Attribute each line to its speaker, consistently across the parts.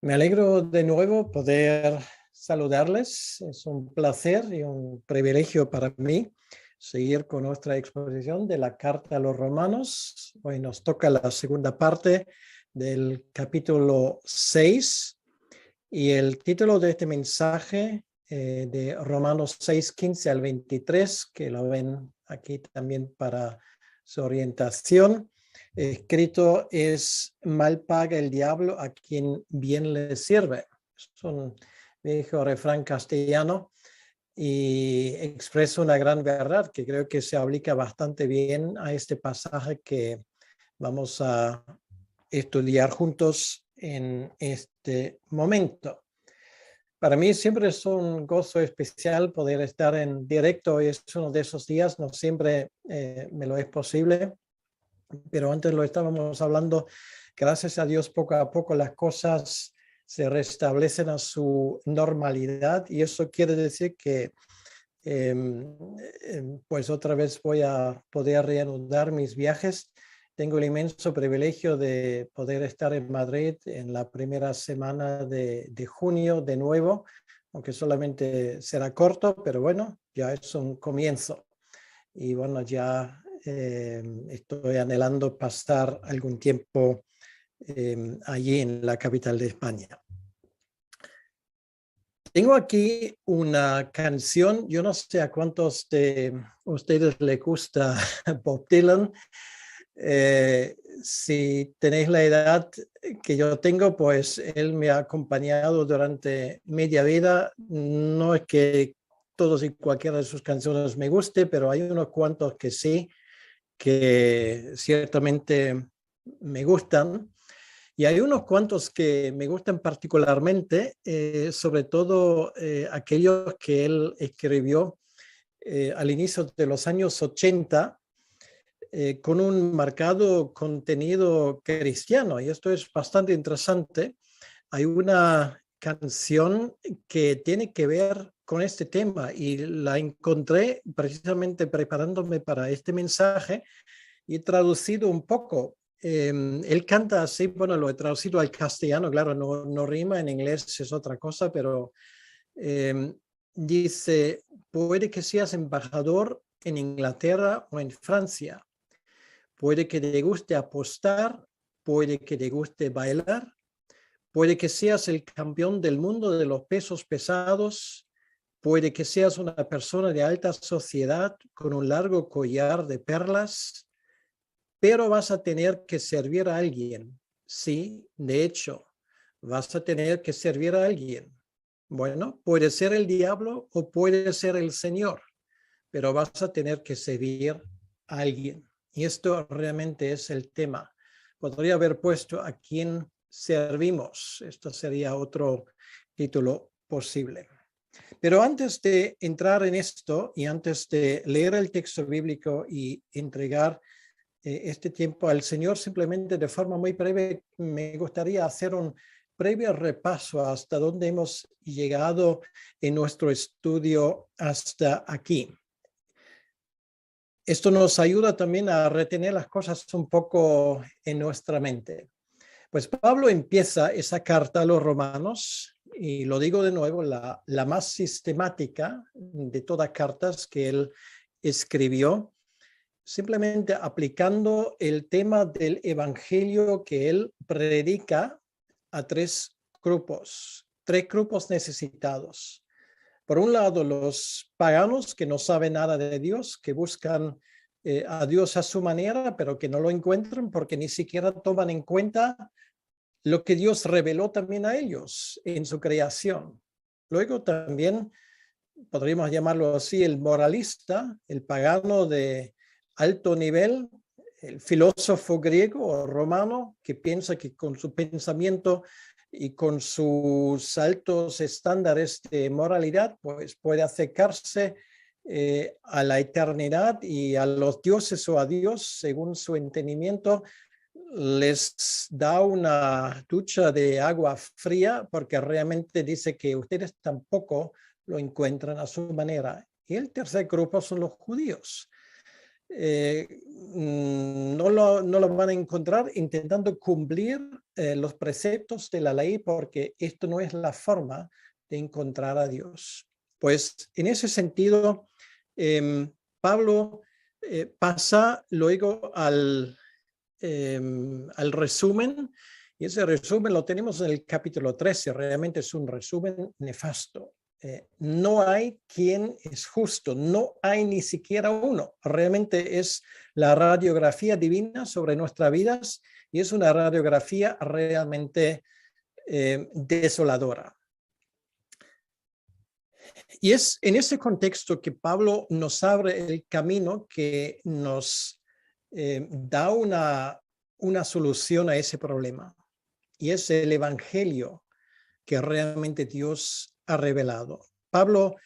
Speaker 1: Me alegro de nuevo poder saludarles. Es un placer y un privilegio para mí seguir con nuestra exposición de la Carta a los Romanos. Hoy nos toca la segunda parte del capítulo 6 y el título de este mensaje de Romanos 6, 15 al 23, que lo ven aquí también para su orientación. Escrito es: mal paga el diablo a quien bien le sirve. Es un viejo refrán castellano y expresa una gran verdad que creo que se aplica bastante bien a este pasaje que vamos a estudiar juntos en este momento. Para mí siempre es un gozo especial poder estar en directo. Es uno de esos días, no siempre me lo es posible, pero antes lo estábamos hablando. Gracias a Dios, poco a poco las cosas se restablecen a su normalidad y eso quiere decir que pues otra vez voy a poder reanudar mis viajes. Tengo el inmenso privilegio de poder estar en Madrid en la primera semana de junio de nuevo, aunque solamente será corto, pero bueno, ya es un comienzo. Y bueno, ya estoy anhelando pasar algún tiempo allí en la capital de España. Tengo aquí una canción. Yo no sé a cuántos de ustedes les gusta Bob Dylan. Si tenéis la edad que yo tengo, pues él me ha acompañado durante media vida. No es que todos y cualquiera de sus canciones me guste, pero hay unos cuantos que sí, que ciertamente me gustan. Y hay unos cuantos que me gustan particularmente, sobre todo aquellos que él escribió al inicio de los años 80, con un marcado contenido cristiano. Y esto es bastante interesante. Hay una canción que tiene que ver con este tema y la encontré precisamente preparándome para este mensaje y traducido un poco. Él canta así, bueno, lo he traducido al castellano, claro, no rima, en inglés es otra cosa, pero dice: puede que seas embajador en Inglaterra o en Francia, puede que te guste apostar, puede que te guste bailar, puede que seas el campeón del mundo de los pesos pesados, puede que seas una persona de alta sociedad con un largo collar de perlas, pero vas a tener que servir a alguien. Sí, de hecho, vas a tener que servir a alguien. Bueno, puede ser el diablo o puede ser el Señor, pero vas a tener que servir a alguien. Y esto realmente es el tema. Podría haber puesto a quién servimos. Esto sería otro título posible. Pero antes de entrar en esto y antes de leer el texto bíblico y entregar este tiempo al Señor, simplemente de forma muy breve, me gustaría hacer un breve repaso hasta dónde hemos llegado en nuestro estudio hasta aquí. Esto nos ayuda también a retener las cosas un poco en nuestra mente. Pues Pablo empieza esa carta a los romanos, y lo digo de nuevo, la más sistemática de todas cartas que él escribió, simplemente aplicando el tema del evangelio que él predica a tres grupos necesitados. Por un lado, los paganos que no saben nada de Dios, que buscan a Dios a su manera, pero que no lo encuentran porque ni siquiera toman en cuenta lo que Dios reveló también a ellos en su creación. Luego también podríamos llamarlo así, el moralista, el pagano de alto nivel, el filósofo griego o romano que piensa que con su pensamiento y con sus altos estándares de moralidad, pues puede acercarse a la eternidad y a los dioses o a Dios según su entendimiento. Les da una ducha de agua fría porque realmente dice que ustedes tampoco lo encuentran a su manera. Y el tercer grupo son los judíos. no lo van a encontrar intentando cumplir los preceptos de la ley, porque esto no es la forma de encontrar a Dios. Pues en ese sentido, Pablo pasa luego al resumen, y ese resumen lo tenemos en el capítulo 13. Realmente es un resumen nefasto. No hay quien es justo, no hay ni siquiera uno. Realmente es la radiografía divina sobre nuestras vidas, y es una radiografía realmente desoladora. Y es en ese contexto que Pablo nos abre el camino, que nos da una solución a ese problema. Y es el evangelio que realmente Dios ha revelado. Pablo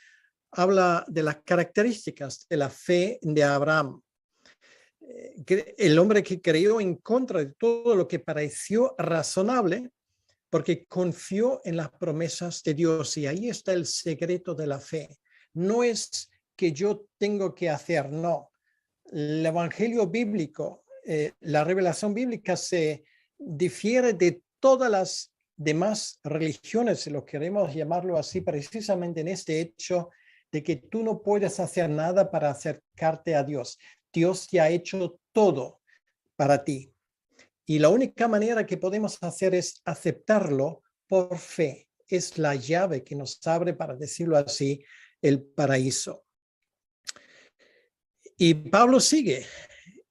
Speaker 1: habla de las características de la fe de Abraham, el hombre que creyó en contra de todo lo que pareció razonable, porque confió en las promesas de Dios. Y ahí está el secreto de la fe. No es que yo tengo que hacer, no. El evangelio bíblico, la revelación bíblica se difiere de todas las demás religiones, si lo queremos llamarlo así, precisamente en este hecho de que tú no puedes hacer nada para acercarte a Dios. Dios ya ha hecho todo para ti. Y la única manera que podemos hacer es aceptarlo por fe. Es la llave que nos abre, para decirlo así, el paraíso. Y Pablo sigue.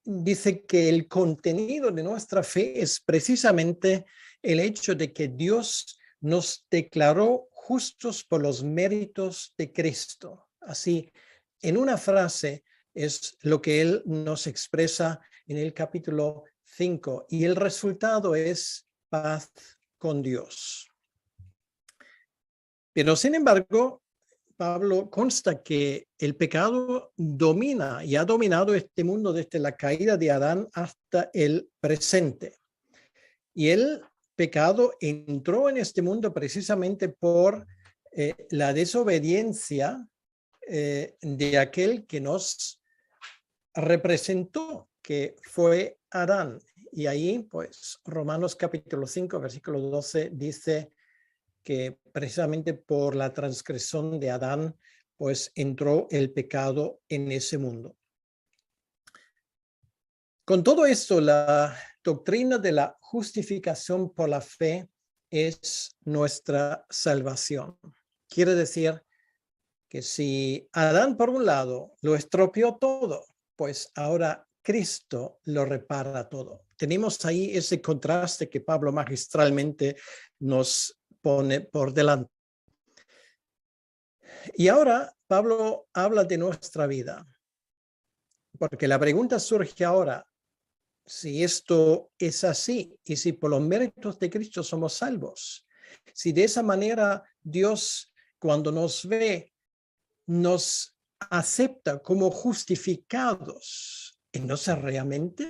Speaker 1: Dice que el contenido de nuestra fe es precisamente el hecho de que Dios nos declaró justos por los méritos de Cristo. Así, en una frase, es lo que él nos expresa en el capítulo 5, y el resultado es paz con Dios. Pero sin embargo, Pablo consta que el pecado domina y ha dominado este mundo desde la caída de Adán hasta el presente. Y el pecado entró en este mundo precisamente por la desobediencia de aquel que nos representó, que fue Adán. Y ahí, pues, Romanos capítulo 5, versículo 12 dice que precisamente por la transgresión de Adán, pues entró el pecado en ese mundo. Con todo esto, la doctrina de la justificación por la fe es nuestra salvación. Quiere decir que si Adán, por un lado, lo estropeó todo, pues ahora Cristo lo repara todo. Tenemos ahí ese contraste que Pablo magistralmente nos pone por delante. Y ahora Pablo habla de nuestra vida, porque la pregunta surge ahora: si esto es así, y si por los méritos de Cristo somos salvos, si de esa manera Dios, cuando nos ve, nos acepta como justificados, entonces realmente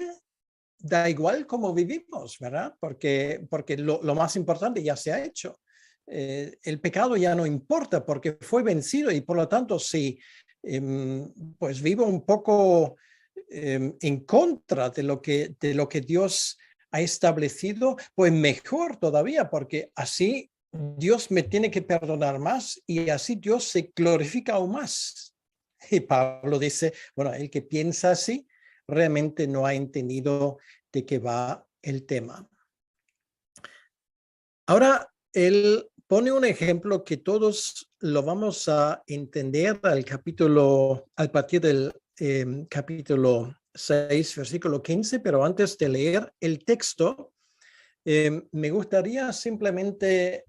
Speaker 1: da igual cómo vivimos, ¿verdad? Porque lo más importante ya se ha hecho. El pecado ya no importa porque fue vencido, y por lo tanto, si pues vivo un poco en contra de lo que Dios ha establecido, pues mejor todavía, porque así Dios me tiene que perdonar más y así Dios se glorifica aún más. Y Pablo dice, bueno, el que piensa así realmente no ha entendido de qué va el tema. Ahora, él pone un ejemplo que todos lo vamos a entender a partir del capítulo 6, versículo 15, pero antes de leer el texto, me gustaría simplemente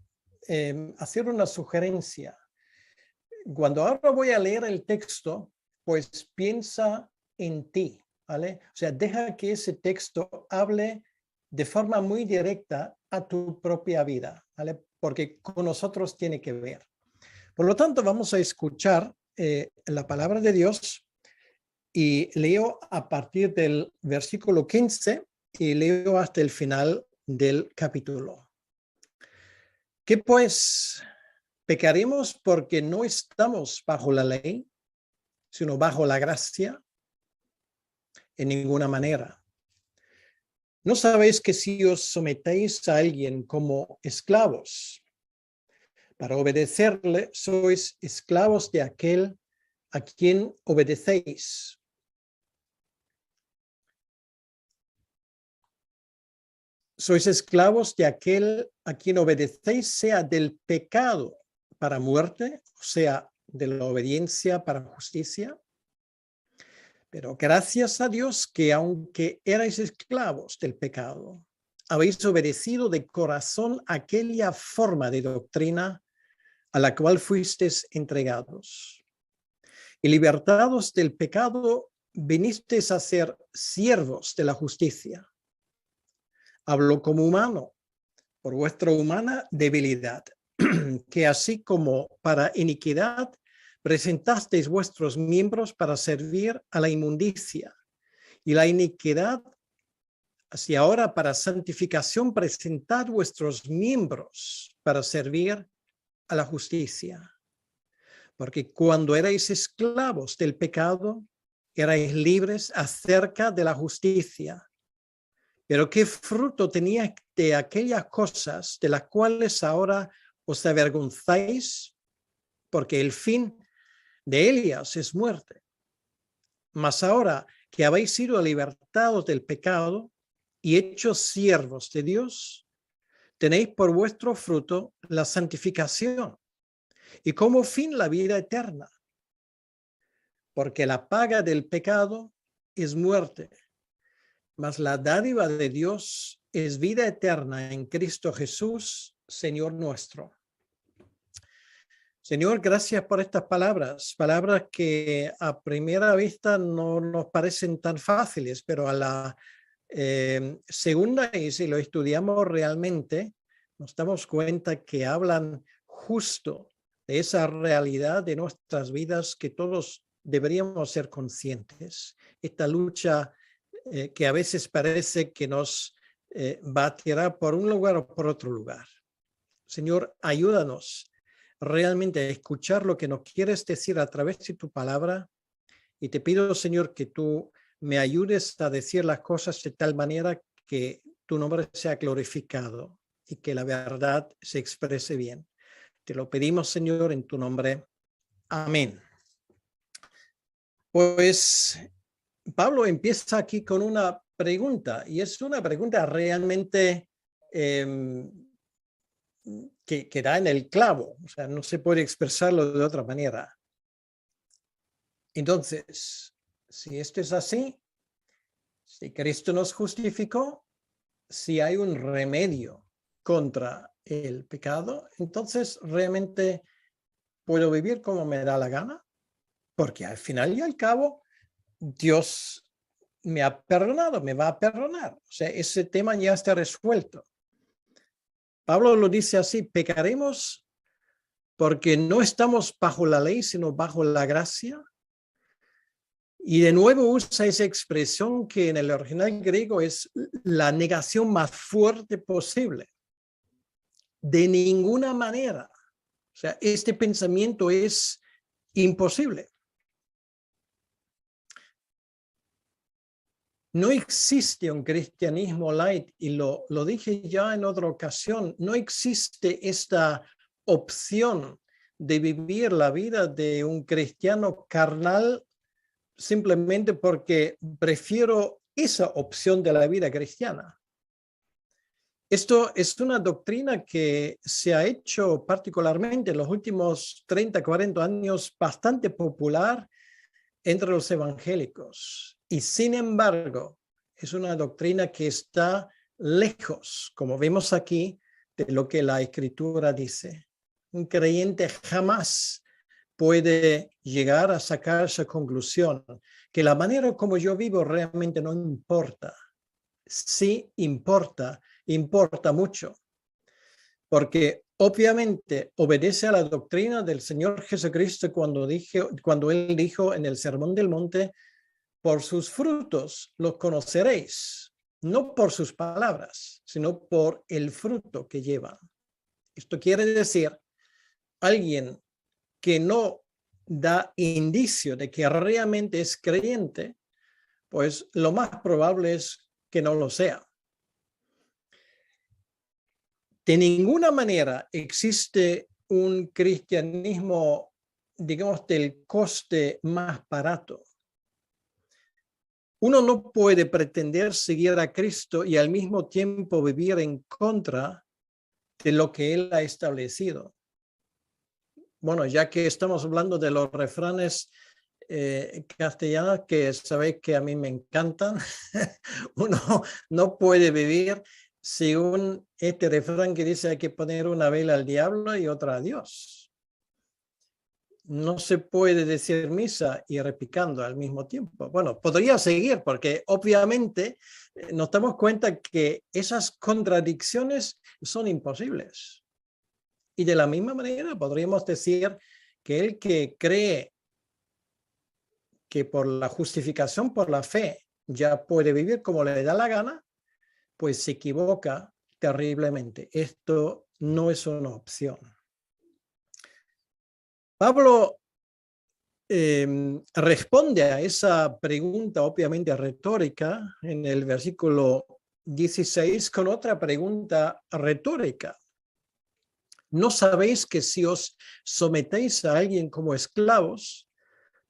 Speaker 1: hacer una sugerencia. Cuando ahora voy a leer el texto, pues piensa en ti, ¿vale? O sea, deja que ese texto hable de forma muy directa a tu propia vida, ¿vale? Porque con nosotros tiene que ver. Por lo tanto, vamos a escuchar la palabra de Dios, y leo a partir del versículo 15 y leo hasta el final del capítulo. ¿Qué pues? ¿Pecaremos porque no estamos bajo la ley, sino bajo la gracia? en ninguna manera. ¿No sabéis que si os sometéis a alguien como esclavos, para obedecerle, sois esclavos de aquel a quien obedecéis? Sois esclavos de aquel a quien obedecéis, sea del pecado para muerte, o sea, de la obediencia para justicia. Pero gracias a Dios que aunque erais esclavos del pecado, habéis obedecido de corazón aquella forma de doctrina a la cual fuisteis entregados. Y libertados del pecado, vinisteis a ser siervos de la justicia. Hablo como humano, por vuestra humana debilidad, que así como para iniquidad, presentasteis vuestros miembros para servir a la inmundicia, y la iniquidad, así ahora para santificación, presentad vuestros miembros para servir a la justicia. Porque cuando erais esclavos del pecado, erais libres acerca de la justicia. Pero ¿qué fruto tenía de aquellas cosas de las cuales ahora os avergonzáis? Porque el fin de ellas es muerte. Mas ahora que habéis sido libertados del pecado y hechos siervos de Dios, tenéis por vuestro fruto la santificación y como fin la vida eterna. Porque la paga del pecado es muerte, mas la dádiva de Dios es vida eterna en Cristo Jesús, Señor nuestro. Señor, gracias por estas palabras que a primera vista no nos parecen tan fáciles, pero a la segunda, y si lo estudiamos realmente, nos damos cuenta que hablan justo de esa realidad de nuestras vidas que todos deberíamos ser conscientes. Esta lucha que a veces parece que nos va a tirar por un lugar o por otro lugar. Señor, ayúdanos realmente a escuchar lo que nos quieres decir a través de tu palabra, y te pido, Señor, que tú me ayudes a decir las cosas de tal manera que tu nombre sea glorificado y que la verdad se exprese bien. Te lo pedimos, Señor, en tu nombre. Amén. Pues Pablo empieza aquí con una pregunta, y es una pregunta realmente que da en el clavo. O sea, no se puede expresarlo de otra manera. Entonces, si esto es así, si Cristo nos justificó, si hay un remedio contra el pecado, entonces realmente puedo vivir como me da la gana, porque al final y al cabo Dios me ha perdonado, me va a perdonar. O sea, ese tema ya está resuelto. Pablo lo dice así: pecaremos porque no estamos bajo la ley, sino bajo la gracia. Y de nuevo usa esa expresión que en el original griego es la negación más fuerte posible. De ninguna manera. O sea, este pensamiento es imposible. No existe un cristianismo light, y lo dije ya en otra ocasión, no existe esta opción de vivir la vida de un cristiano carnal simplemente porque prefiero esa opción de la vida cristiana. Esto es una doctrina que se ha hecho particularmente en los últimos 30, 40 años bastante popular entre los evangélicos. Y sin embargo, es una doctrina que está lejos, como vemos aquí, de lo que la Escritura dice. Un creyente jamás puede llegar a sacar esa conclusión, que la manera como yo vivo realmente no importa. Sí importa, importa mucho, porque obviamente obedece a la doctrina del Señor Jesucristo cuando Él dijo en el Sermón del Monte: por sus frutos los conoceréis, no por sus palabras, sino por el fruto que llevan. Esto quiere decir, alguien que no da indicio de que realmente es creyente, Pues lo más probable es que no lo sea. De ninguna manera existe un cristianismo, digamos, del coste más barato. Uno no puede pretender seguir a Cristo y al mismo tiempo vivir en contra de lo que Él ha establecido. Bueno, ya que estamos hablando de los refranes castellanos, que sabéis que a mí me encantan, uno no puede vivir según este refrán que dice hay que poner una vela al diablo y otra a Dios. No se puede decir misa y repicando al mismo tiempo. Bueno, podría seguir porque obviamente nos damos cuenta que esas contradicciones son imposibles. Y de la misma manera podríamos decir que el que cree que por la justificación, por la fe, ya puede vivir como le da la gana, pues se equivoca terriblemente. Esto no es una opción. Pablo responde a esa pregunta obviamente retórica en el versículo 16 con otra pregunta retórica. ¿No sabéis que si os sometéis a alguien como esclavos,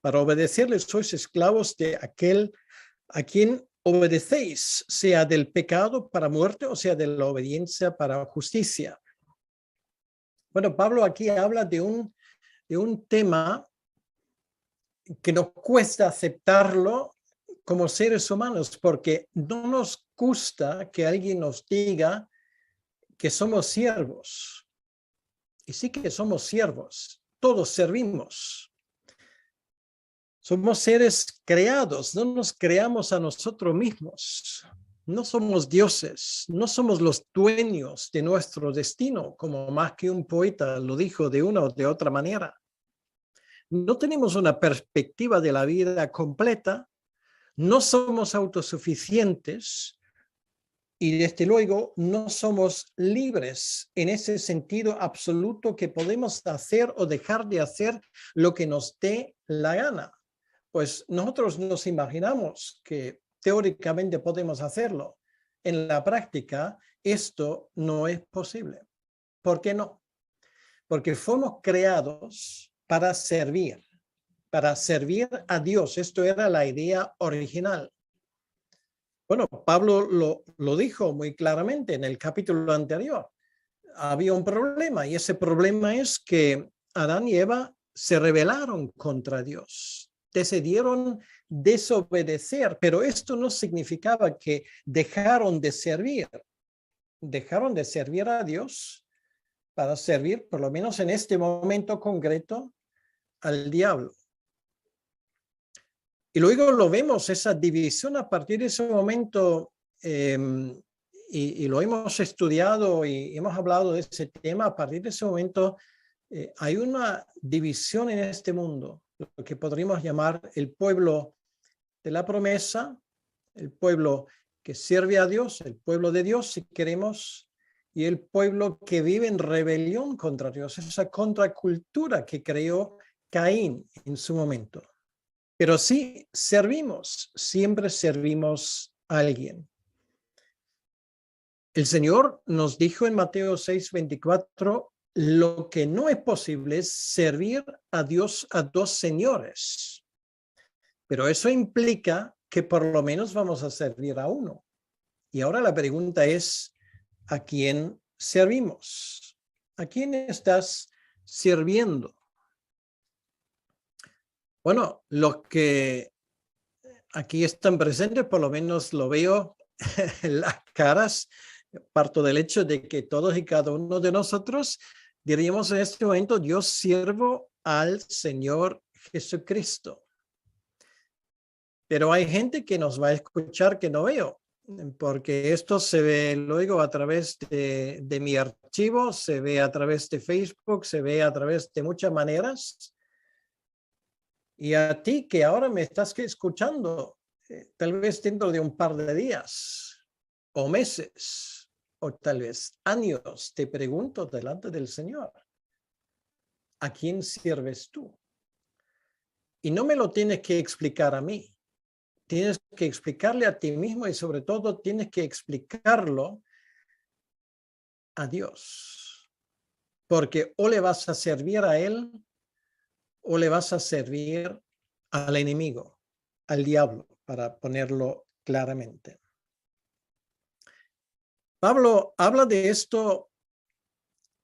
Speaker 1: para obedecerles sois esclavos de aquel a quien obedecéis, sea del pecado para muerte o sea de la obediencia para justicia? Bueno, Pablo aquí habla de un tema que nos cuesta aceptarlo como seres humanos, porque no nos gusta que alguien nos diga que somos siervos. Y sí que somos siervos, todos servimos. Somos seres creados, no nos creamos a nosotros mismos. No somos dioses, no somos los dueños de nuestro destino, como más que un poeta lo dijo de una o de otra manera. No tenemos una perspectiva de la vida completa, no somos autosuficientes y desde luego no somos libres en ese sentido absoluto que podemos hacer o dejar de hacer lo que nos dé la gana. Pues nosotros nos imaginamos que teóricamente podemos hacerlo. En la práctica, esto no es posible. ¿Por qué no? Porque fuimos creados para servir a Dios. Esto era la idea original. Bueno, Pablo lo dijo muy claramente en el capítulo anterior. Había un problema y ese problema es que Adán y Eva se rebelaron contra Dios, decidieron desobedecer, pero esto no significaba que dejaron de servir a Dios para servir, por lo menos en este momento concreto, al diablo. Y luego lo vemos, esa división a partir de ese momento, y lo hemos estudiado y hemos hablado de ese tema, a partir de ese momento hay una división en este mundo, lo que podríamos llamar el pueblo de la promesa, el pueblo que sirve a Dios, el pueblo de Dios, si queremos, y el pueblo que vive en rebelión contra Dios, esa contracultura que creó Caín en su momento. Pero sí servimos, siempre servimos a alguien. El Señor nos dijo en Mateo 6:24, lo que no es posible es servir a Dios a dos señores. Pero eso implica que por lo menos vamos a servir a uno. Y ahora la pregunta es, ¿a quién servimos? ¿A quién estás sirviendo? Bueno, los que aquí están presentes, por lo menos lo veo en las caras, parto del hecho de que todos y cada uno de nosotros diríamos en este momento, yo sirvo al Señor Jesucristo. Pero hay gente que nos va a escuchar que no veo, porque esto se ve luego a través de mi archivo, se ve a través de Facebook, se ve a través de muchas maneras. Y a ti que ahora me estás escuchando, tal vez dentro de un par de días o meses o tal vez años, te pregunto delante del Señor, ¿a quién sirves tú? Y no me lo tienes que explicar a mí, tienes que explicarle a ti mismo y sobre todo tienes que explicarlo a Dios. Porque o le vas a servir a Él o le vas a servir al enemigo, al diablo, para ponerlo claramente. Pablo habla de esto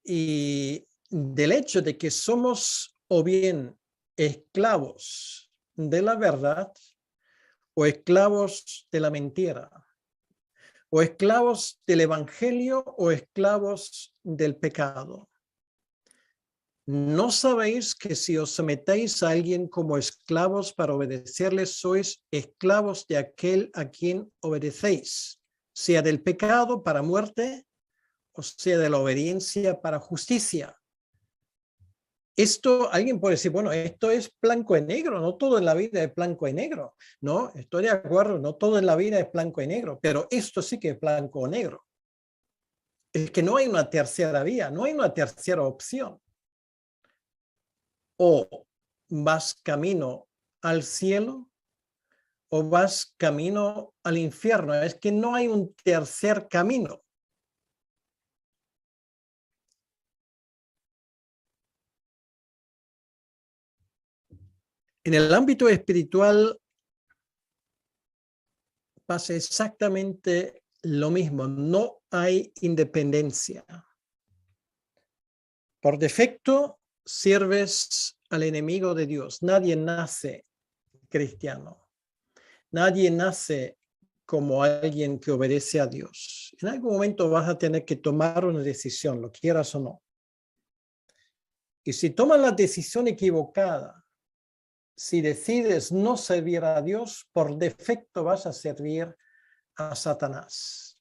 Speaker 1: y del hecho de que somos o bien esclavos de la verdad o esclavos de la mentira, o esclavos del evangelio o esclavos del pecado. ¿No sabéis que si os sometéis a alguien como esclavos para obedecerles, sois esclavos de aquel a quien obedecéis, sea del pecado para muerte o sea de la obediencia para justicia? Esto, alguien puede decir, bueno, esto es blanco y negro, no todo en la vida es blanco y negro. No, estoy de acuerdo, no todo en la vida es blanco y negro, pero esto sí que es blanco o negro. Es que no hay una tercera vía, no hay una tercera opción. O vas camino al cielo o vas camino al infierno. Es que no hay un tercer camino. En el ámbito espiritual pasa exactamente lo mismo. No hay independencia. Por defecto, sirves al enemigo de Dios. Nadie nace cristiano. Nadie nace como alguien que obedece a Dios. En algún momento vas a tener que tomar una decisión, lo quieras o no. Y si tomas la decisión equivocada, si decides no servir a Dios, por defecto vas a servir a Satanás.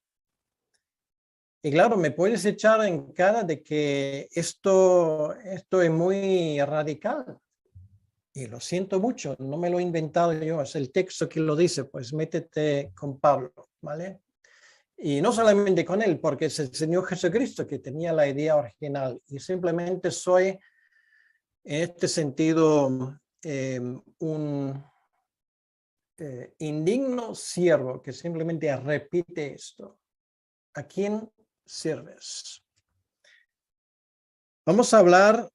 Speaker 1: Y claro, me puedes echar en cara de que esto es muy radical. Y lo siento mucho, no me lo he inventado yo, es el texto que lo dice, pues métete con Pablo, ¿vale? Y no solamente con él, porque es el Señor Jesucristo que tenía la idea original. Y simplemente soy, en este sentido, un indigno siervo que simplemente repite esto. ¿A quién sirves? Vamos a hablar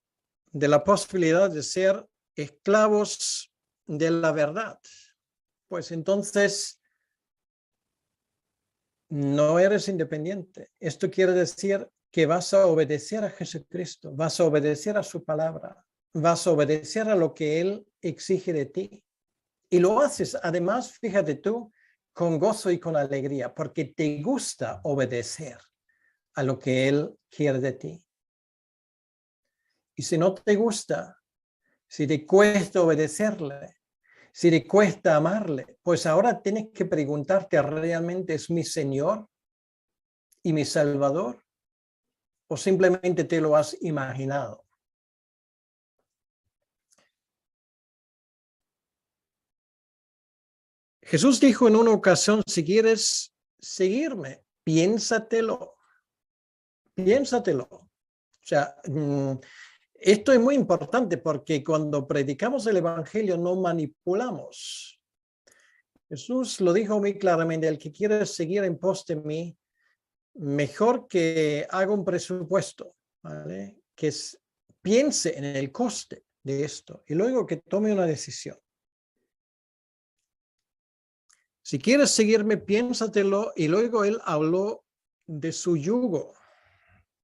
Speaker 1: de la posibilidad de ser esclavos de la verdad. Pues entonces no eres independiente. Esto quiere decir que vas a obedecer a Jesucristo, vas a obedecer a su palabra, vas a obedecer a lo que Él exige de ti. Y lo haces, además, fíjate tú, con gozo y con alegría, porque te gusta obedecer a lo que Él quiere de ti. Y si no te gusta, si te cuesta obedecerle, si te cuesta amarle, pues ahora tienes que preguntarte, ¿realmente es mi Señor y mi Salvador? ¿O simplemente te lo has imaginado? Jesús dijo en una ocasión, si quieres seguirme, piénsatelo. Piénsatelo. O sea, esto es muy importante porque cuando predicamos el Evangelio no manipulamos. Jesús lo dijo muy claramente, el que quiere seguir en pos de mí, mejor que haga un presupuesto, ¿vale? Piense en el coste de esto y luego que tome una decisión. Si quieres seguirme, piénsatelo. Y luego él habló de su yugo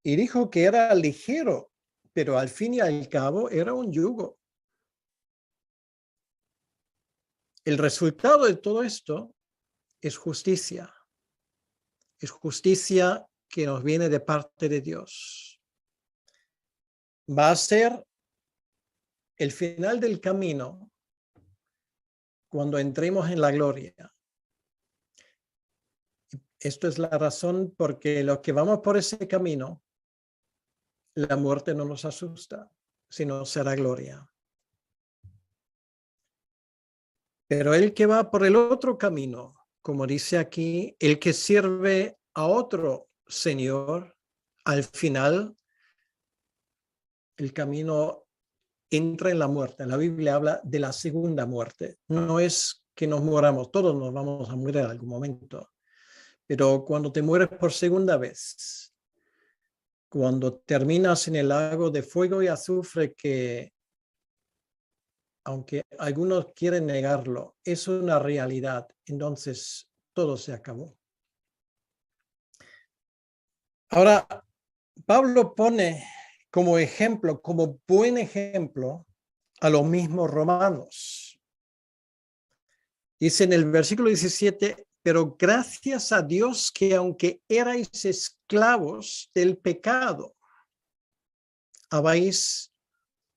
Speaker 1: y dijo que era ligero, pero al fin y al cabo era un yugo. El resultado de todo esto es justicia. Es justicia que nos viene de parte de Dios. Va a ser el final del camino cuando entremos en la gloria. Esto es la razón porque los que vamos por ese camino, la muerte no nos asusta, sino será gloria. Pero el que va por el otro camino, como dice aquí, el que sirve a otro Señor, al final el camino entra en la muerte. La Biblia habla de la segunda muerte. No es que nos muramos. Todos nos vamos a morir en algún momento. Pero cuando te mueres por segunda vez, cuando terminas en el lago de fuego y azufre, que aunque algunos quieren negarlo, es una realidad, entonces todo se acabó. Ahora, Pablo pone como ejemplo, como buen ejemplo, a los mismos romanos. Dice en el versículo 17, pero gracias a Dios que aunque erais esclavos del pecado, habéis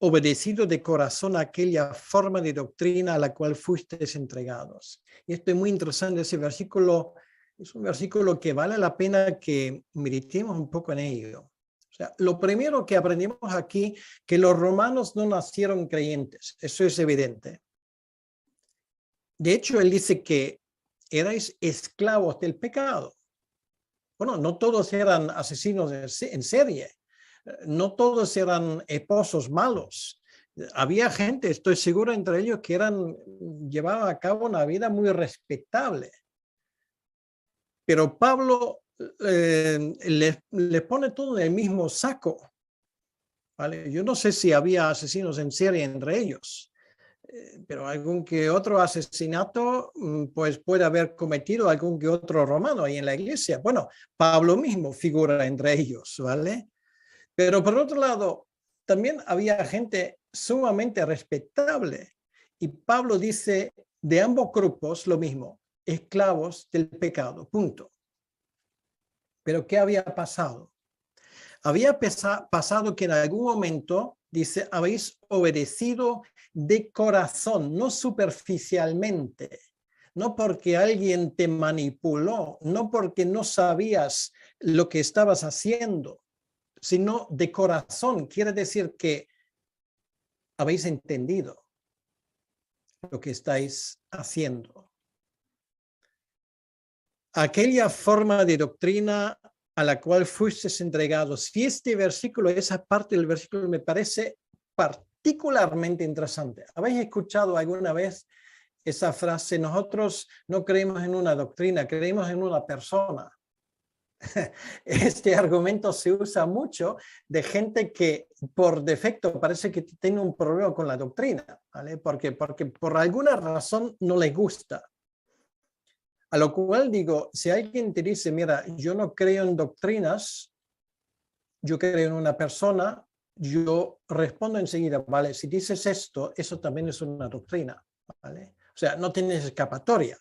Speaker 1: obedecido de corazón a aquella forma de doctrina a la cual fuisteis entregados. Y esto es muy interesante, ese versículo es un versículo que vale la pena que meditemos un poco en ello. O sea, lo primero que aprendimos aquí, que los romanos no nacieron creyentes, eso es evidente. De hecho, él dice que erais esclavos del pecado. Bueno, no todos eran asesinos en serie. No todos eran esposos malos. Había gente, estoy seguro, entre ellos que llevaban a cabo una vida muy respetable. Pero Pablo les pone todo en el mismo saco. ¿Vale? Yo no sé si había asesinos en serie entre ellos, pero algún que otro asesinato pues puede haber cometido algún que otro romano ahí en la iglesia. Bueno, Pablo mismo figura entre ellos, ¿vale? Pero por otro lado, también había gente sumamente respetable. Y Pablo dice de ambos grupos lo mismo, esclavos del pecado, punto. Pero ¿qué había pasado? Había pasado que en algún momento, dice, habéis obedecido de corazón, no superficialmente, no porque alguien te manipuló, no porque no sabías lo que estabas haciendo, sino de corazón. Quiere decir que habéis entendido lo que estáis haciendo. Aquella forma de doctrina a la cual fuisteis entregados. Y este versículo, esa parte del versículo me parece particularmente interesante. ¿Habéis escuchado alguna vez esa frase? Nosotros no creemos en una doctrina, creemos en una persona. Este argumento se usa mucho de gente que por defecto parece que tiene un problema con la doctrina, ¿vale? Porque por alguna razón no les gusta. A lo cual digo, si alguien te dice, mira, yo no creo en doctrinas, yo creo en una persona, yo respondo enseguida, vale, si dices esto, eso también es una doctrina, ¿vale? O sea, no tienes escapatoria.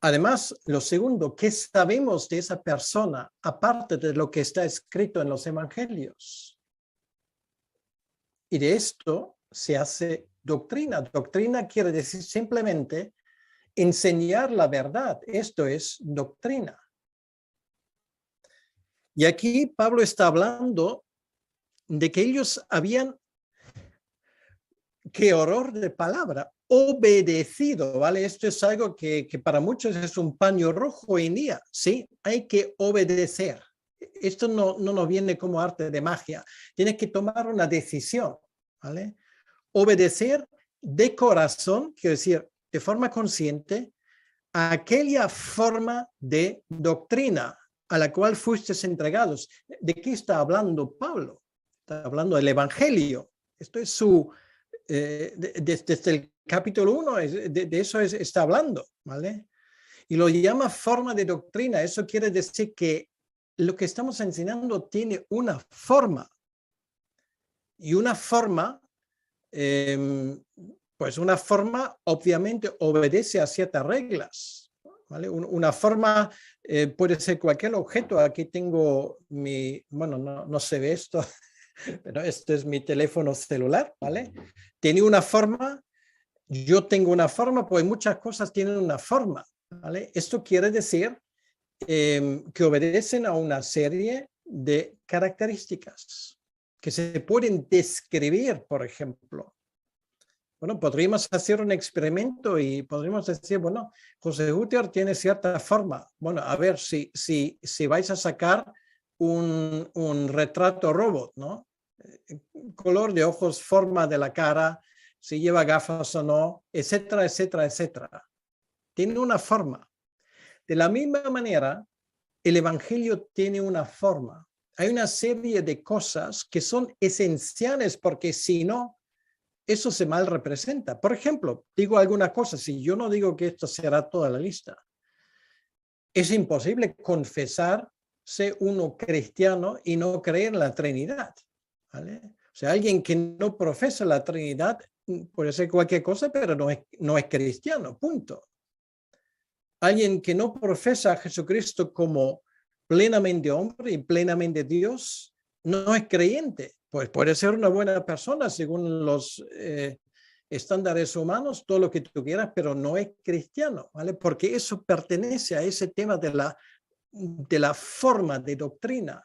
Speaker 1: Además, lo segundo, ¿qué sabemos de esa persona aparte de lo que está escrito en los evangelios? Y de esto se hace doctrina. Doctrina quiere decir simplemente enseñar la verdad. Esto es doctrina. Y aquí Pablo está hablando de que ellos habían, qué horror de palabra, obedecido, ¿vale? Esto es algo que para muchos es un paño rojo hoy en día, ¿sí? Hay que obedecer. Esto no nos viene como arte de magia. Tienes que tomar una decisión, ¿vale? Obedecer de corazón, quiero decir, de forma consciente, a aquella forma de doctrina a la cual fuisteis entregados. ¿De qué está hablando Pablo? Está hablando del Evangelio. Esto es su... desde el capítulo 1 de eso está hablando, ¿vale? Y lo llama forma de doctrina. Eso quiere decir que lo que estamos enseñando tiene una forma. Y una forma, pues una forma obviamente obedece a ciertas reglas, ¿vale? Una forma puede ser cualquier objeto. Aquí tengo mi, bueno, no se ve esto, pero este es mi teléfono celular, ¿vale? Tiene una forma, yo tengo una forma, pues muchas cosas tienen una forma, ¿vale? Esto quiere decir que obedecen a una serie de características que se pueden describir, por ejemplo. Bueno, podríamos hacer un experimento y podríamos decir, bueno, José Guter tiene cierta forma. Bueno, a ver si vais a sacar un retrato robot, ¿no? Color de ojos, forma de la cara, si lleva gafas o no, etcétera, etcétera, etcétera. Tiene una forma. De la misma manera, el evangelio tiene una forma. Hay una serie de cosas que son esenciales porque si no, eso se mal representa. Por ejemplo, digo alguna cosa, si yo no digo que esto será toda la lista, es imposible confesarse uno cristiano y no creer en la Trinidad, ¿vale? O sea, alguien que no profesa la Trinidad puede ser cualquier cosa, pero no es cristiano, punto. Alguien que no profesa a Jesucristo como plenamente hombre y plenamente Dios, no es creyente. Pues puede ser una buena persona según los estándares humanos, todo lo que tú quieras, pero no es cristiano, ¿vale? Porque eso pertenece a ese tema de la forma de doctrina.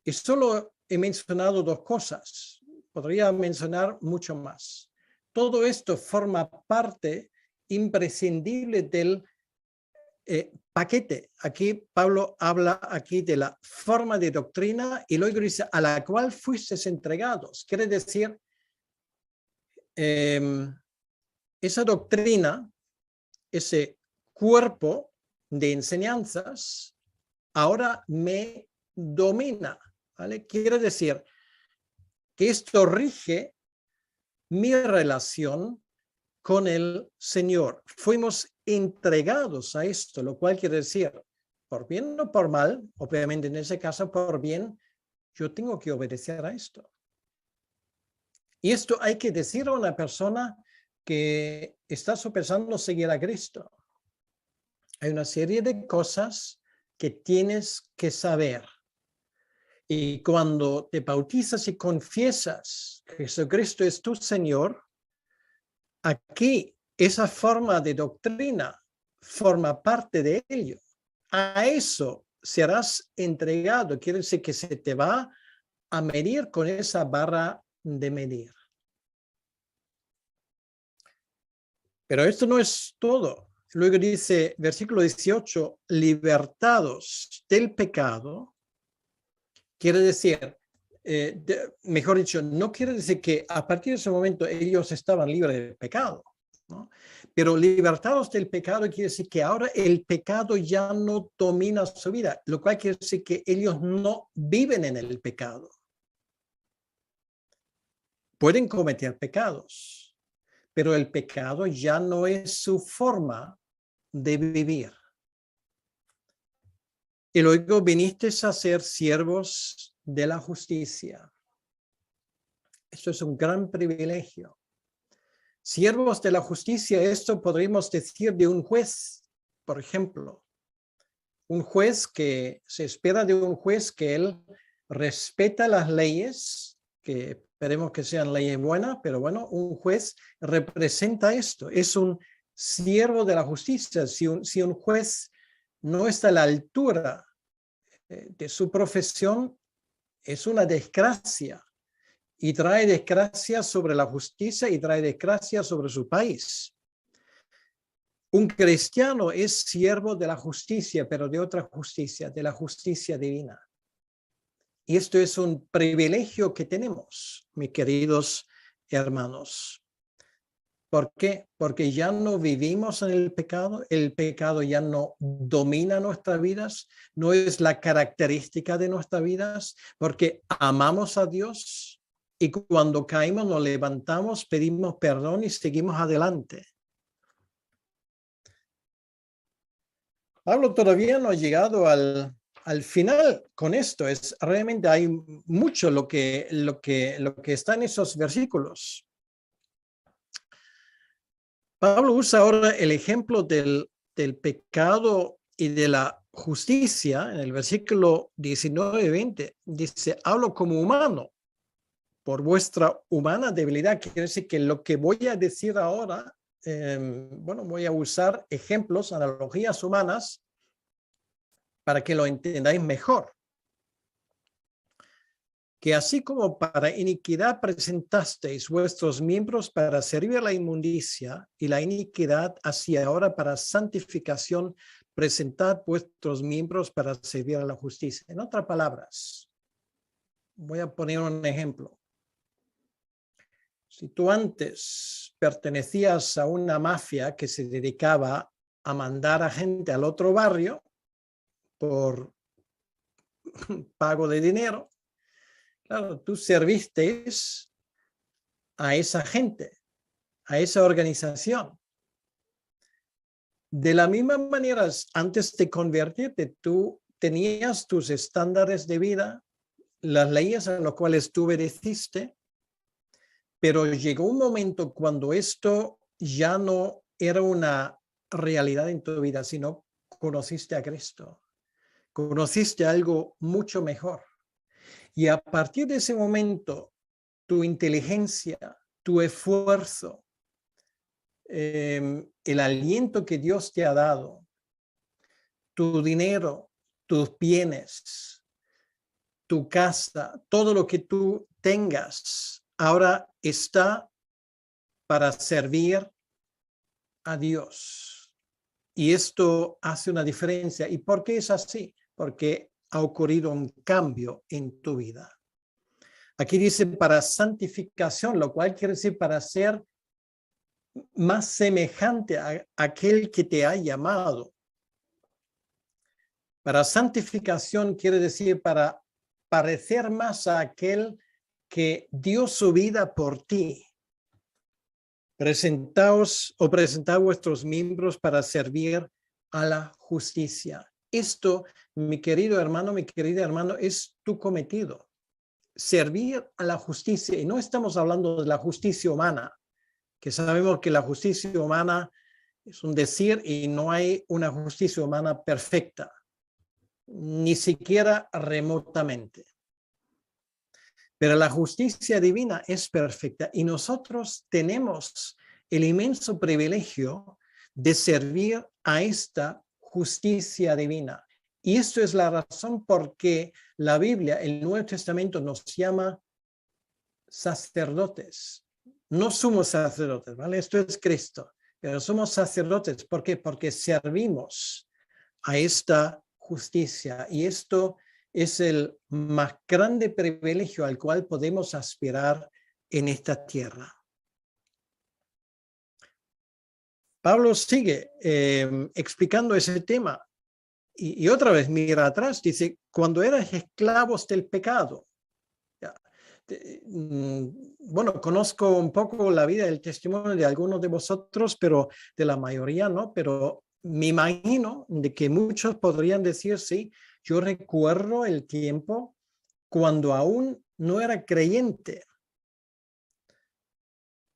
Speaker 1: Y solo he mencionado dos cosas. Podría mencionar mucho más. Todo esto forma parte imprescindible del paquete. Aquí Pablo habla aquí de la forma de doctrina y luego dice a la cual fuisteis entregados. Quiere decir, esa doctrina, ese cuerpo de enseñanzas, ahora me domina, ¿vale? Quiere decir que esto rige mi relación con el Señor. Fuimos entregados a esto, lo cual quiere decir, por bien o por mal, obviamente en ese caso por bien, yo tengo que obedecer a esto. Y esto hay que decir a una persona que está sopesando seguir a Cristo. Hay una serie de cosas que tienes que saber. Y cuando te bautizas y confiesas que Jesucristo es tu Señor, aquí esa forma de doctrina forma parte de ello. A eso serás entregado. Quiere decir que se te va a medir con esa barra de medir. Pero esto no es todo. Luego dice, versículo 18, libertados del pecado, quiere decir, mejor dicho, no quiere decir que a partir de ese momento ellos estaban libres del pecado, ¿no? Pero libertados del pecado quiere decir que ahora el pecado ya no domina su vida, lo cual quiere decir que ellos no viven en el pecado. Pueden cometer pecados, pero el pecado ya no es su forma de vivir. Y luego viniste a ser siervos de la justicia. Esto es un gran privilegio. Siervos de la justicia, esto podríamos decir de un juez, por ejemplo. Un juez que se espera de un juez que él respeta las leyes, que esperemos que sean leyes buenas, pero bueno, un juez representa esto. Es un siervo de la justicia. Si un juez no está a la altura de su profesión, es una desgracia. Y trae desgracia sobre la justicia y trae desgracia sobre su país. Un cristiano es siervo de la justicia, pero de otra justicia, de la justicia divina. Y esto es un privilegio que tenemos, mis queridos hermanos. ¿Por qué? Porque ya no vivimos en el pecado ya no domina nuestras vidas, no es la característica de nuestras vidas, porque amamos a Dios. Y cuando caímos, nos levantamos, pedimos perdón y seguimos adelante. Pablo todavía no ha llegado al final con esto. Realmente hay mucho lo que está en esos versículos. Pablo usa ahora el ejemplo del pecado y de la justicia. En el versículo 19 y 20 dice, hablo como humano. Por vuestra humana debilidad, quiere decir que lo que voy a decir ahora, voy a usar ejemplos, analogías humanas para que lo entendáis mejor. Que así como para iniquidad presentasteis vuestros miembros para servir a la inmundicia y la iniquidad, así ahora para santificación, presentad vuestros miembros para servir a la justicia. En otras palabras, voy a poner un ejemplo. Si tú antes pertenecías a una mafia que se dedicaba a mandar a gente al otro barrio por pago de dinero, claro, tú serviste a esa gente, a esa organización. De la misma manera, antes de convertirte, tú tenías tus estándares de vida, las leyes a las cuales tú obedeciste, pero llegó un momento cuando esto ya no era una realidad en tu vida, sino conociste a Cristo, conociste algo mucho mejor. Y a partir de ese momento, tu inteligencia, tu esfuerzo, el aliento que Dios te ha dado, tu dinero, tus bienes, tu casa, todo lo que tú tengas, ahora está para servir a Dios. Y esto hace una diferencia. ¿Y por qué es así? Porque ha ocurrido un cambio en tu vida. Aquí dice para santificación, lo cual quiere decir para ser más semejante a aquel que te ha llamado. Para santificación quiere decir para parecer más a aquel que dio su vida por ti. Presentaos o presentad vuestros miembros para servir a la justicia. Esto, mi querido hermano, mi querida hermano, es tu cometido. Servir a la justicia. Y no estamos hablando de la justicia humana, que sabemos que la justicia humana es un decir y no hay una justicia humana perfecta, ni siquiera remotamente. Pero la justicia divina es perfecta y nosotros tenemos el inmenso privilegio de servir a esta justicia divina. Y esto es la razón por qué la Biblia, el Nuevo Testamento, nos llama sacerdotes. No somos sacerdotes, ¿vale? Esto es Cristo, pero somos sacerdotes. ¿Por qué? Porque servimos a esta justicia y esto es el más grande privilegio al cual podemos aspirar en esta tierra. Pablo sigue explicando ese tema y otra vez mira atrás, dice, cuando eras esclavos del pecado. Bueno, conozco un poco la vida y el testimonio de algunos de vosotros, pero de la mayoría no, pero me imagino de que muchos podrían decir, sí, yo recuerdo el tiempo cuando aún no era creyente.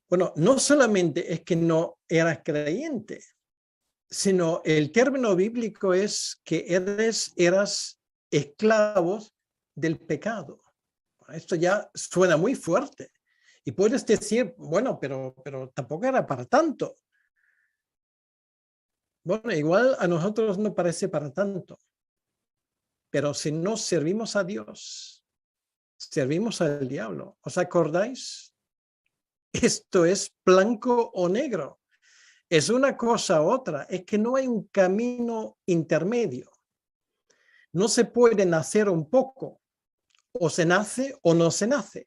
Speaker 1: Bueno, no solamente es que no eras creyente, sino el término bíblico es que eras esclavos del pecado. Esto ya suena muy fuerte. Y puedes decir, bueno, pero tampoco era para tanto. Bueno, igual a nosotros no parece para tanto. Pero si no servimos a Dios, servimos al diablo. ¿Os acordáis? Esto es blanco o negro. Es una cosa u otra. Es que no hay un camino intermedio. No se puede nacer un poco. O se nace o no se nace.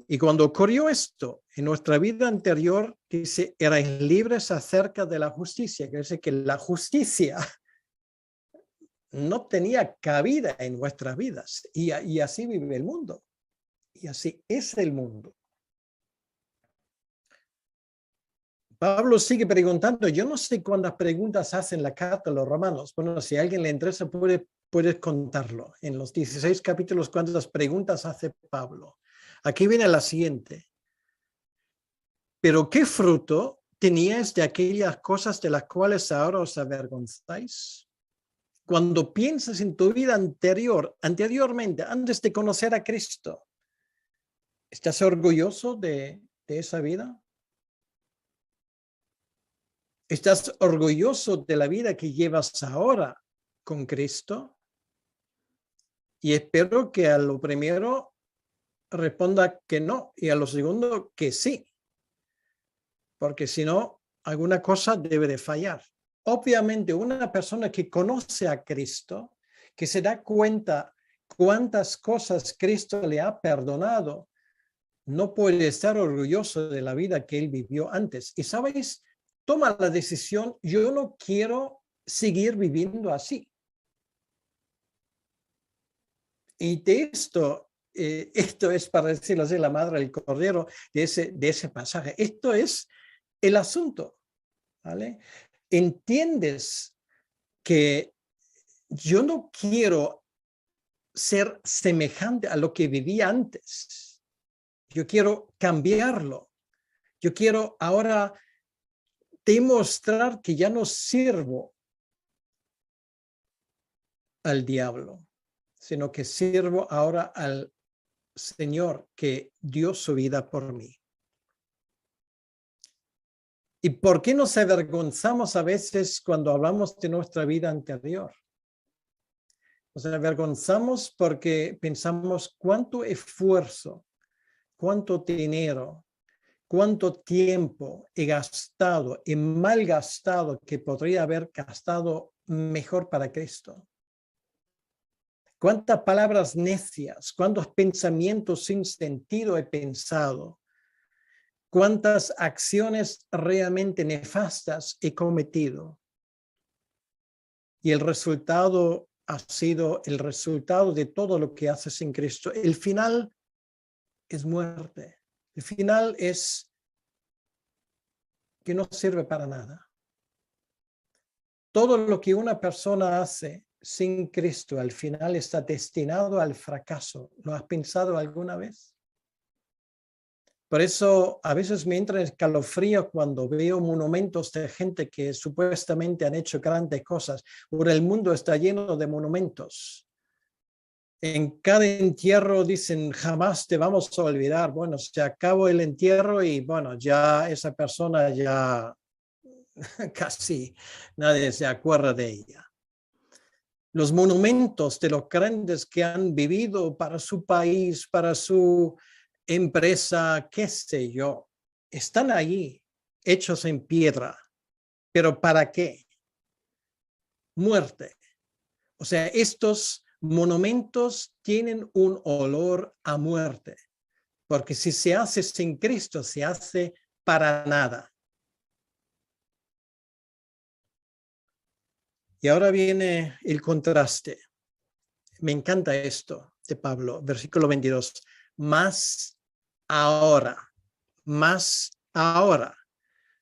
Speaker 1: Y cuando ocurrió esto en nuestra vida anterior, dice, erais libres acerca de la justicia. Quiere decir que la justicia no tenía cabida en vuestras vidas. Y así vive el mundo. Y así es el mundo. Pablo sigue preguntando, yo no sé cuántas preguntas hacen la carta a los romanos. Bueno, si a alguien le interesa, puedes contarlo. En los 16 capítulos, cuántas preguntas hace Pablo. Aquí viene la siguiente. Pero ¿qué fruto teníais de aquellas cosas de las cuales ahora os avergonzáis? Cuando piensas en tu vida anteriormente, antes de conocer a Cristo, ¿estás orgulloso de esa vida? ¿Estás orgulloso de la vida que llevas ahora con Cristo? Y espero que a lo primero responda que no y a lo segundo que sí. Porque si no, alguna cosa debe de fallar. Obviamente, una persona que conoce a Cristo, que se da cuenta cuántas cosas Cristo le ha perdonado, no puede estar orgulloso de la vida que él vivió antes. Y sabéis, toma la decisión, yo no quiero seguir viviendo así. Y de esto es, para decirlo así, la madre del cordero de ese pasaje. Esto es el asunto, ¿vale? Entiendes que yo no quiero ser semejante a lo que vivía antes. Yo quiero cambiarlo. Yo quiero ahora demostrar que ya no sirvo al diablo, sino que sirvo ahora al Señor que dio su vida por mí. ¿Y por qué nos avergonzamos a veces cuando hablamos de nuestra vida anterior? Nos avergonzamos porque pensamos cuánto esfuerzo, cuánto dinero, cuánto tiempo he gastado, he malgastado, que podría haber gastado mejor para Cristo. Cuántas palabras necias, cuántos pensamientos sin sentido he pensado, cuántas acciones realmente nefastas he cometido. Y el resultado ha sido el resultado de todo lo que haces en Cristo. El final es muerte. El final es que no sirve para nada. Todo lo que una persona hace sin Cristo al final está destinado al fracaso. ¿Lo has pensado alguna vez? Por eso a veces me entra escalofrío cuando veo monumentos de gente que supuestamente han hecho grandes cosas. Ahora el mundo está lleno de monumentos. En cada entierro dicen, jamás te vamos a olvidar. Bueno, se acabó el entierro y bueno, ya esa persona ya casi nadie se acuerda de ella. Los monumentos de los grandes que han vivido para su país, para su empresa, qué sé yo, están allí, hechos en piedra. ¿Pero para qué? Muerte. O sea, estos monumentos tienen un olor a muerte, porque si se hace sin Cristo, se hace para nada. Y ahora viene el contraste. Me encanta esto de Pablo, versículo 22. Más ahora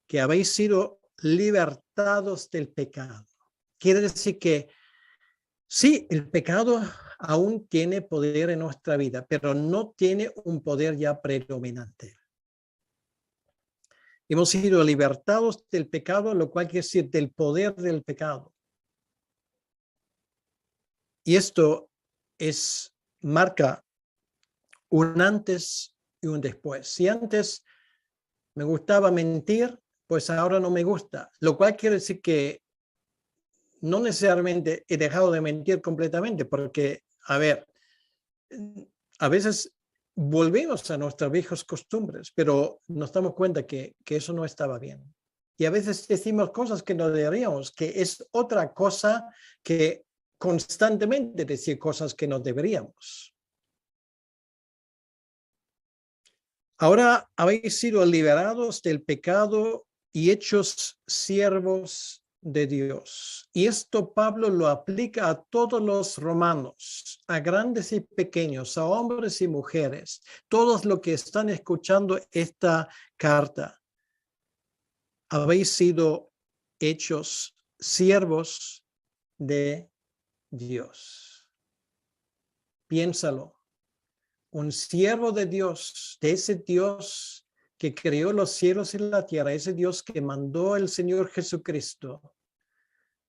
Speaker 1: que habéis sido libertados del pecado. Quiere decir que sí, el pecado aún tiene poder en nuestra vida, pero no tiene un poder ya predominante. Hemos sido libertados del pecado, lo cual quiere decir del poder del pecado. Y esto marca un antes y un después. Si antes me gustaba mentir, pues ahora no me gusta, lo cual quiere decir que no necesariamente he dejado de mentir completamente, porque, a ver, a veces volvemos a nuestras viejas costumbres, pero nos damos cuenta que eso no estaba bien. Y a veces decimos cosas que no deberíamos, que es otra cosa que constantemente decir cosas que no deberíamos. Ahora habéis sido liberados del pecado y hechos siervos de Dios. Y esto Pablo lo aplica a todos los romanos, a grandes y pequeños, a hombres y mujeres, todos los que están escuchando esta carta. Habéis sido hechos siervos de Dios. Piénsalo. Un siervo de Dios, de ese Dios que creó los cielos y la tierra, ese Dios que mandó el Señor Jesucristo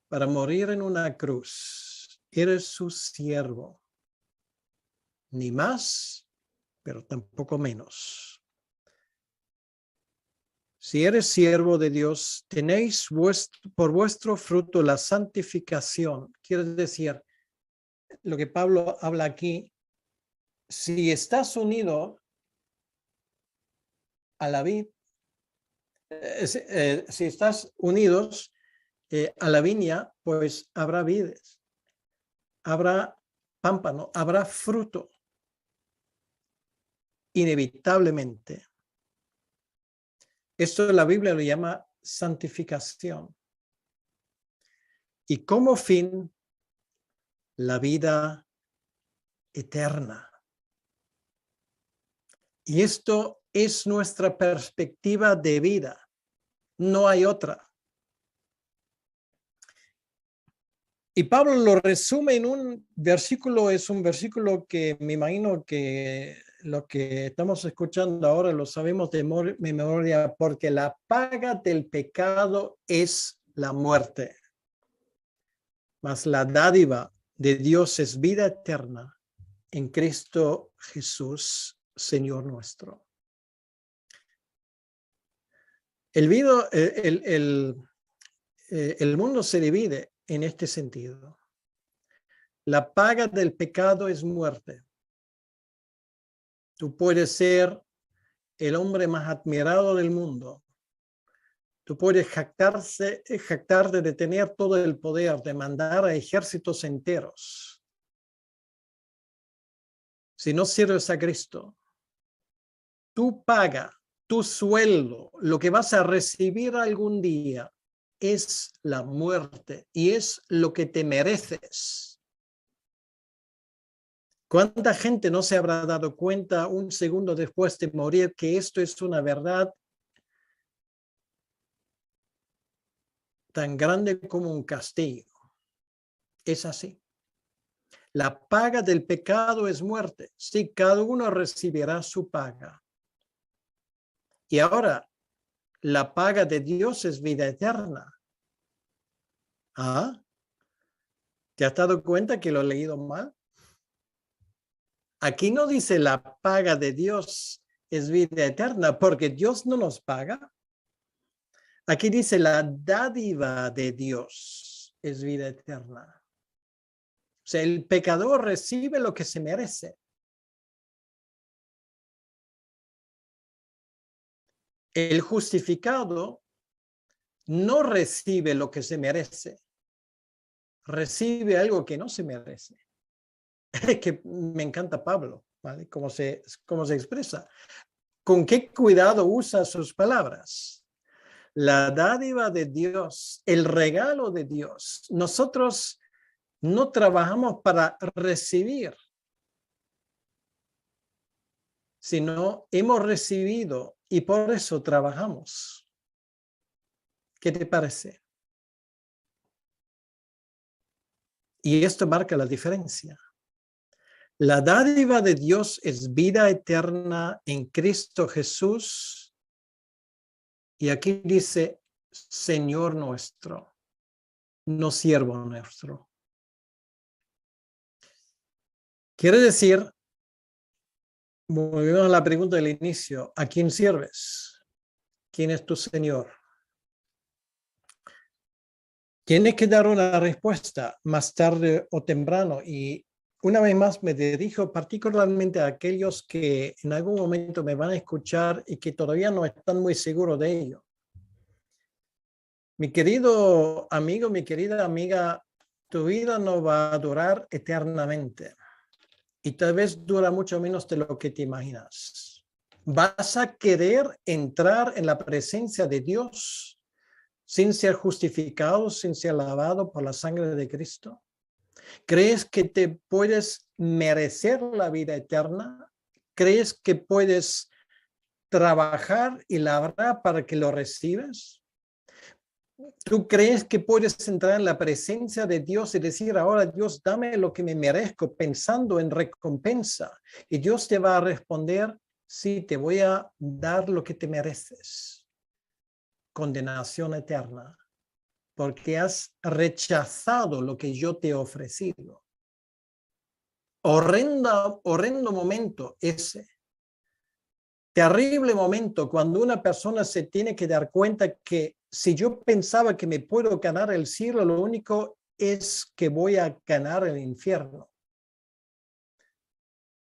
Speaker 1: para morir en una cruz. Eres su siervo. Ni más, pero tampoco menos. Si eres siervo de Dios, tenéis por vuestro fruto la santificación. Quiere decir, lo que Pablo habla aquí, si estás unido a la vid, si estás unidos a la viña, pues habrá vides, habrá pámpano, habrá fruto. Inevitablemente. Esto la Biblia lo llama santificación. Y como fin, la vida eterna. Y esto es nuestra perspectiva de vida. No hay otra. Y Pablo lo resume en un versículo, es un versículo que me imagino que lo que estamos escuchando ahora lo sabemos de memoria, porque la paga del pecado es la muerte. Mas la dádiva de Dios es vida eterna en Cristo Jesús, Señor nuestro. El mundo se divide en este sentido. La paga del pecado es muerte. Tú puedes ser el hombre más admirado del mundo. Tú puedes jactarte de tener todo el poder, de mandar a ejércitos enteros. Si no sirves a Cristo, tu paga, tu sueldo, lo que vas a recibir algún día es la muerte y es lo que te mereces. ¿Cuánta gente no se habrá dado cuenta un segundo después de morir que esto es una verdad tan grande como un castillo? Es así. La paga del pecado es muerte. Sí, cada uno recibirá su paga. Y ahora, la paga de Dios es vida eterna. ¿Ah? ¿Te has dado cuenta que lo he leído mal? Aquí no dice la paga de Dios es vida eterna, porque Dios no nos paga. Aquí dice la dádiva de Dios es vida eterna. O sea, el pecador recibe lo que se merece. El justificado no recibe lo que se merece. Recibe algo que no se merece. Que me encanta Pablo, ¿vale? Cómo se expresa. Con qué cuidado usa sus palabras. La dádiva de Dios, el regalo de Dios. Nosotros no trabajamos para recibir, sino hemos recibido y por eso trabajamos. ¿Qué te parece? Y esto marca la diferencia. La dádiva de Dios es vida eterna en Cristo Jesús. Y aquí dice, Señor nuestro, no siervo nuestro. Quiere decir, volvemos a la pregunta del inicio, ¿a quién sirves? ¿Quién es tu Señor? Tienes que dar una respuesta más tarde o temprano. Y una vez más me dirijo particularmente a aquellos que en algún momento me van a escuchar y que todavía no están muy seguros de ello. Mi querido amigo, mi querida amiga, tu vida no va a durar eternamente y tal vez dura mucho menos de lo que te imaginas. ¿Vas a querer entrar en la presencia de Dios sin ser justificado, sin ser lavado por la sangre de Cristo? ¿Crees que te puedes merecer la vida eterna? ¿Crees que puedes trabajar y labrar para que lo recibas? ¿Tú crees que puedes entrar en la presencia de Dios y decir, ahora Dios, dame lo que me merezco, pensando en recompensa? Y Dios te va a responder, sí, te voy a dar lo que te mereces. Condenación eterna, porque has rechazado lo que yo te he ofrecido. Horrendo momento ese. Terrible momento cuando una persona se tiene que dar cuenta que si yo pensaba que me puedo ganar el cielo, lo único es que voy a ganar el infierno.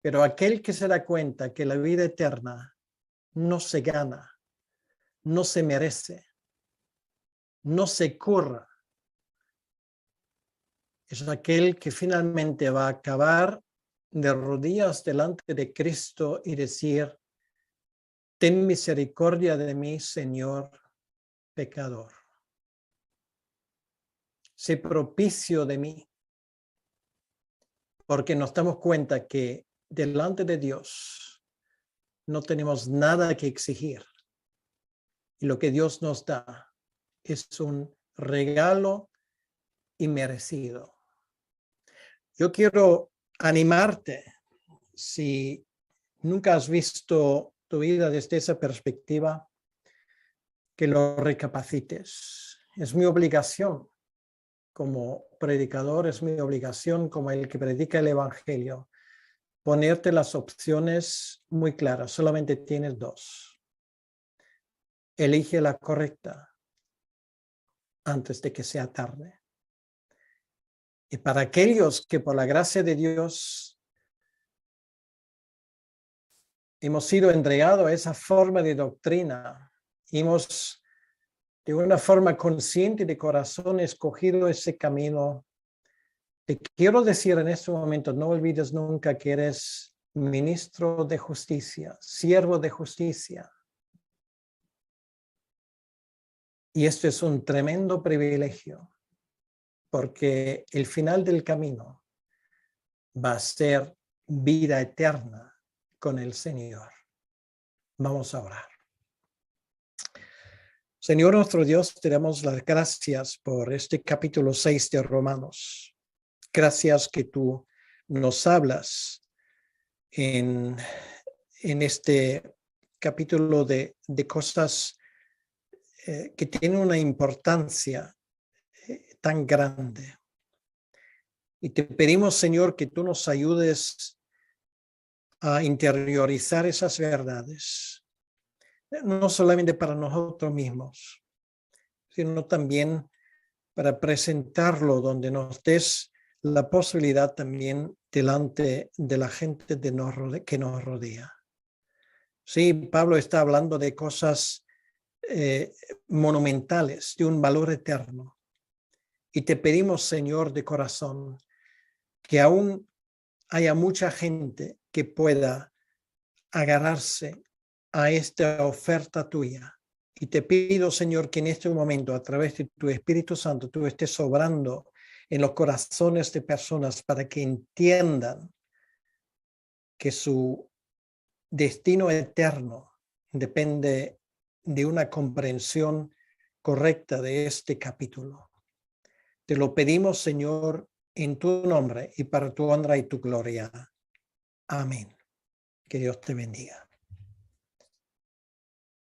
Speaker 1: Pero aquel que se da cuenta que la vida eterna no se gana, no se merece, no se curra, es aquel que finalmente va a acabar de rodillas delante de Cristo y decir: ten misericordia de mí, Señor pecador. Sé propicio de mí, porque nos damos cuenta que delante de Dios no tenemos nada que exigir. Y lo que Dios nos da es un regalo inmerecido. Yo quiero animarte, si nunca has visto tu vida desde esa perspectiva, que lo recapacites. Es mi obligación como predicador, es mi obligación como el que predica el evangelio, ponerte las opciones muy claras. Solamente tienes dos. Elige la correcta antes de que sea tarde. Y para aquellos que por la gracia de Dios hemos sido entregados a esa forma de doctrina, hemos de una forma consciente de corazón escogido ese camino, te quiero decir en este momento, no olvides nunca que eres ministro de justicia, siervo de justicia. Y esto es un tremendo privilegio, porque el final del camino va a ser vida eterna con el Señor. Vamos a orar. Señor nuestro Dios, te damos las gracias por este capítulo 6 de Romanos. Gracias que tú nos hablas en este capítulo de cosas que tienen una importancia tan grande. Y te pedimos, Señor, que tú nos ayudes a interiorizar esas verdades, no solamente para nosotros mismos, sino también para presentarlo donde nos des la posibilidad también delante de la gente que nos rodea. Sí, Pablo está hablando de cosas monumentales, de un valor eterno. Y te pedimos, Señor, de corazón, que aún haya mucha gente que pueda agarrarse a esta oferta tuya. Y te pido, Señor, que en este momento, a través de tu Espíritu Santo, tú estés obrando en los corazones de personas para que entiendan que su destino eterno depende de una comprensión correcta de este capítulo. Te lo pedimos, Señor, en tu nombre y para tu honra y tu gloria. Amén. Que Dios te bendiga.